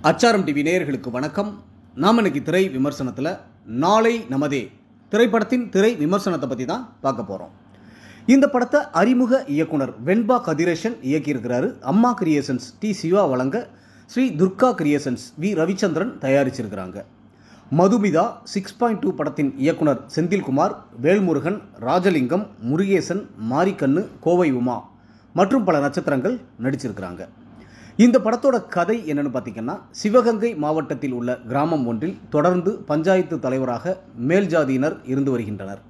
அச்சாரம் டிவி நேயர்களுக்கு வணக்கம். நாம் இன்னைக்கு திரை விமர்சனத்தில் நாளை நமதே திரைப்படத்தின் திரை விமர்சனத்தை பற்றி தான் பார்க்க போகிறோம். இந்த படத்தை அறிமுக இயக்குனர் வெண்பா கதிரேசன் இயக்கியிருக்கிறாரு. அம்மா கிரியேஷன்ஸ் டி சிவா வழங்க ஸ்ரீ துர்கா கிரியேஷன்ஸ் வி ரவிச்சந்திரன் தயாரிச்சிருக்கிறாங்க. மதுமிதா 6.2 படத்தின் இயக்குனர் செந்தில்குமார், வேல்முருகன், ராஜலிங்கம், முருகேசன், மாரிக்கண்ணு, கோவை உமா மற்றும் பல நட்சத்திரங்கள் நடிச்சிருக்கிறாங்க. இந்த படத்தோட கதை என்னன்னு பார்த்தீங்கன்னா, சிவகங்கை மாவட்டத்தில் உள்ள கிராமம் ஒன்றில் தொடர்ந்து பஞ்சாயத்து தலைவராக மேல் ஜாதியினர் இருந்து வருகின்றனர்.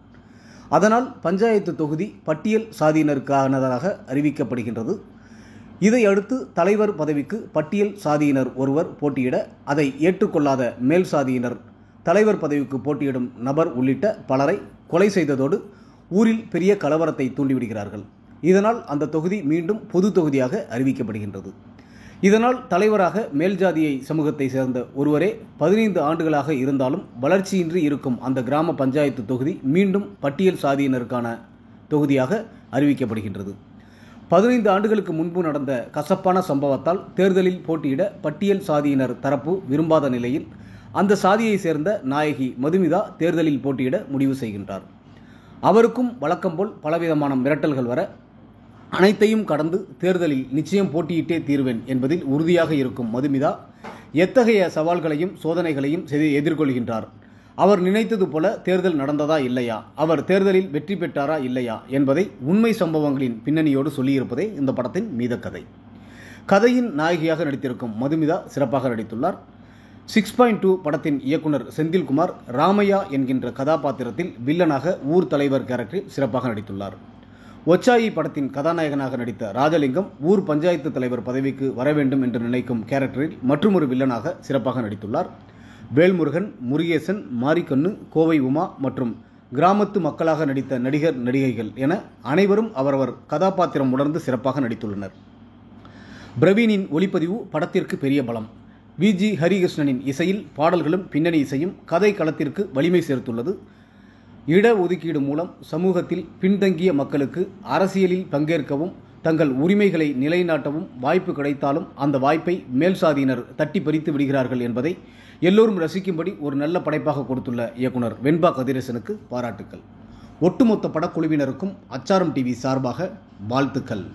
அதனால் பஞ்சாயத்து தொகுதி பட்டியல் சாதியினருக்கானதாக அறிவிக்கப்படுகின்றது. இதை அடுத்து தலைவர் பதவிக்கு பட்டியல் சாதியினர் ஒருவர் போட்டியிட அதை ஏற்றுக்கொள்ளாத மேல் சாதியினர் தலைவர் பதவிக்கு போட்டியிடும் நபர் உள்ளிட்ட பலரை கொலை செய்ததோடு ஊரில் பெரிய கலவரத்தை தூண்டிவிடுகிறார்கள். இதனால் அந்த தொகுதி மீண்டும் பொது தொகுதியாக அறிவிக்கப்படுகின்றது. இதனால் தலைவராக மேல்ஜாதியை சமூகத்தை சேர்ந்த ஒருவரே 15 ஆண்டுகளாக இருந்தாலும் வளர்ச்சியின்றி இருக்கும் அந்த கிராம பஞ்சாயத்து தொகுதி மீண்டும் பட்டியல் சாதியினருக்கான தொகுதியாக அறிவிக்கப்படுகின்றது. 15 ஆண்டுகளுக்கு முன்பு நடந்த கசப்பான சம்பவத்தால் தேர்தலில் போட்டியிட பட்டியல் சாதியினர் தரப்பு விரும்பாத நிலையில் அந்த சாதியை சேர்ந்த நாயகி மதுமிதா தேர்தலில் போட்டியிட முடிவு செய்கின்றார். அவருக்கும் வழக்கம்போல் பலவிதமான மிரட்டல்கள் வர அனைத்தையும் கடந்து தேர்தலில் நிச்சயம் போட்டியிட்டே தீர்வேன் என்பதில் உறுதியாக இருக்கும் மதுமிதா எத்தகைய சவால்களையும் சோதனைகளையும் எதிர்கொள்கின்றார். அவர் நினைத்தது போல தேர்தல் நடந்ததா இல்லையா, அவர் தேர்தலில் வெற்றி பெற்றாரா இல்லையா என்பதை உண்மை சம்பவங்களின் பின்னணியோடு சொல்லியிருப்பதே இந்த படத்தின் மீத கதை. கதையின் நாயகியாக நடித்திருக்கும் மதுமிதா சிறப்பாக நடித்துள்ளார். 6.2 படத்தின் இயக்குனர் செந்தில்குமார் ராமையா என்கின்ற கதாபாத்திரத்தில் வில்லனாக ஊர் தலைவர் கேரக்டரில் சிறப்பாக நடித்துள்ளார். ஒச்சாயி படத்தின் கதாநாயகனாக நடித்த ராஜலிங்கம் ஊர் பஞ்சாயத்து தலைவர் பதவிக்கு வர வேண்டும் என்று நினைக்கும் கேரக்டரில் மற்றொரு வில்லனாக சிறப்பாக நடித்துள்ளார். வேல்முருகன், முருகேசன், மாரிக்கண்ணு, கோவை உமா மற்றும் கிராமத்து மக்களாக நடித்த நடிகர் நடிகைகள் என அனைவரும் அவரவர் கதாபாத்திரம் உணர்ந்து சிறப்பாக நடித்துள்ளனர். பிரவீனின் ஒளிப்பதிவு படத்திற்கு பெரிய பலம். வி.ஜி. ஹரிகிருஷ்ணனின் இசையில் பாடல்களும் பின்னணி இசையும் கதை களத்திற்கு வலிமை சேர்த்துள்ளது. இட ஒதுக்கீடு மூலம் சமூகத்தில் பின்தங்கிய மக்களுக்கு அரசியலில் பங்கேற்கவும் தங்கள் உரிமைகளை நிலைநாட்டவும் வாய்ப்பு கிடைத்தாலும் அந்த வாய்ப்பை மேல் சாதியினர் தட்டி பறித்து விடுகிறார்கள் என்பதை எல்லோரும் ரசிக்கும்படி ஒரு நல்ல படைப்பாக கொடுத்துள்ள இயக்குனர் வெண்பா கதிரேசனுக்கு பாராட்டுக்கள். ஒட்டுமொத்த படக்குழுவினருக்கும் அச்சாரம் டிவி சார்பாக வாழ்த்துக்கள்.